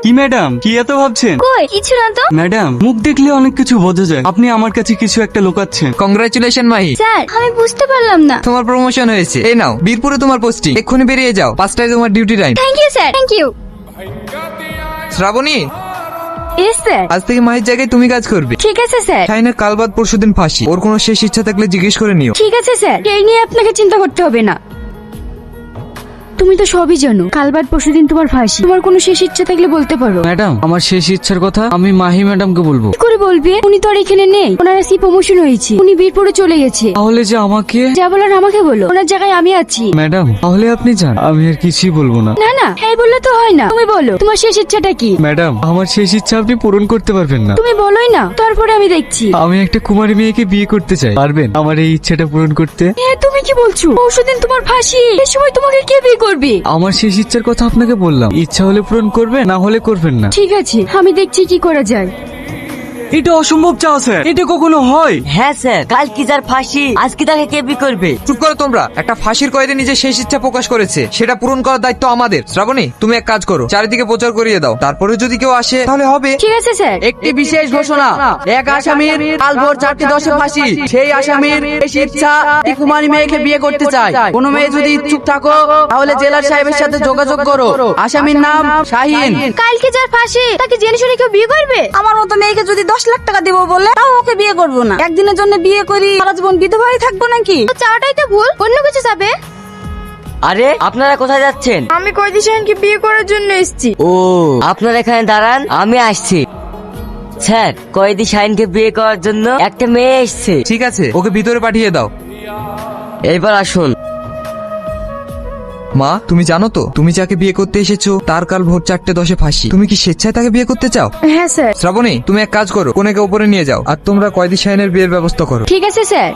কি ম্যাডাম, কি এত ভাবছেন? কই কিছু না তো। ম্যাডাম, মুখ দেখলে অনেক কিছু বোঝা যায়। আপনি আমার কাছে কিছু একটা লুকাচ্ছেন। কংগ্রাচুলেশন মাহি, স্যার আমি বুঝতে পারলাম না। তোমার প্রমোশন হয়েছে। এই নাও, বীরপুরে তোমার পোস্টিং। এক্ষুনি বেরিয়ে যাও, 5টায় তোমার duty time. Thank you sir, thank you. Shraboni, yes sir. আজ থেকে মাহির জায়গায় তুমি কাজ করবে। ঠিক আছে স্যার। শাহিনের কাল বাদ পরশুদিন ফাঁসি। ওর কোনো শেষ ইচ্ছা থাকলে জিজ্ঞেস করে নিও। ঠিক আছে স্যার, এই নিয়ে আপনাকে চিন্তা করতে হবে না। তুমি তো সবই জানো, কাল বাদ পরশুদিন তোমার ফাঁসি। তোমার কোনো শেষ ইচ্ছা থাকলে বলতে পারো। ম্যাডাম, আমার শেষ ইচ্ছার কথা আমি মাহি ম্যাডামকে বলবো। কি করে বলবে? উনি তো আর এখানে নেই। ওনার আজকে প্রমোশন হয়েছে, উনি বীরপুরে চলে গেছে। তাহলে যে আমাকে যা বলার আমাকে বলো, ওনার জায়গায় আমি আছি। ম্যাডাম, তাহলে আপনি যান, আমি আর কিছুই বলবো না। না না, এই বললে তো হয় না। তুমি বলো তোমার শেষ ইচ্ছাটা কি? ম্যাডাম, আমার শেষ ইচ্ছা আপনি পূরণ করতে পারবেন না। তুমি বলোই না, তারপরে আমি দেখছি। আমি একটা কুমারী মেয়েকে বিয়ে করতে চাই। পারবেন আমার এই ইচ্ছাটা পূরণ করতে? হ্যাঁ, তুমি কি বলছো? পরশুদিন তোমার ফাঁসি, এই সময় তোমাকে কে বিয়ে করবে? আমার শেষ ইচ্ছার কথা আপনাকে বললাম। ইচ্ছা হলে পূরণ করবেন, না হলে করবেন না। ঠিক আছে, আমি দেখছি কি করা যায়। এটা অসম্ভব চাওয়া স্যার, এটা কখনো হয়? হ্যাঁ স্যার, কাল কি যার ফাঁসি, আজকে তাকে কে বি করবে? চুপ করো তোমরা। একটা ফাঁসির কয়েদে নিজের শেষ ইচ্ছা প্রকাশ করেছে, সেটা পূরণ করার দায়িত্ব আমাদের। শ্রাবণী, তুমি এক কাজ করো, চারিদিকে প্রচার করিয়ে দাও। তারপরে যদি কেউ আসে তাহলে হবে। ঠিক আছে স্যার। একটি বিশেষ ঘোষণা, এক আসামির কাল ভোর 4:10 ফাঁসি। সেই আসামির শেষ ইচ্ছা একটি কুমারী মেয়েকে বিয়ে করতে চায়। কোনো মেয়ে যদি ইচ্ছুক থাকো তাহলে জেলার সাহেবের সাথে যোগাযোগ করো। আসামির নাম শাহিন। কালকে যার ফাঁসি, তাকে জেনে শুনে কেউ বিয়ে করবে? আমার মতো মেয়েকে যদি 10 লাখ টাকা দিব বলে, তাও ওকে বিয়ে করবো না। একদিনের জন্য বিয়ে করি, সারা জীবন বিধবাই থাকবো নাকি? তো চাওয়াটাই তো ভুল, অন্য কিছু যাবে। আরে আপনারা কোথায় যাচ্ছেন? আমি কয়দি শাহিনকে বিয়ে করার জন্য এসেছি। ও, আপনারা এখানে দাঁড়ান, আমি আসছি। স্যার, কয়েদি শাহিনকে বিয়ে করার জন্য একটা মেয়ে এসছে। ঠিক আছে, ওকে ভিতরে পাঠিয়ে দাও। এইবার আসুন। মা, তুমি জানো তো তুমি যাকে বিয়ে করতে এসেছো তার কাল ভোর 4:10 ফাঁসি। তুমি কি স্বেচ্ছায় তাকে বিয়ে করতে চাও? হ্যাঁ স্যার। শ্রাবণী, তুমি এক কাজ করো, কোনেকে উপরে নিয়ে যাও, আর তোমরা কয়েদি শাহিনের বিয়ের ব্যবস্থা করো। ঠিক আছে স্যার।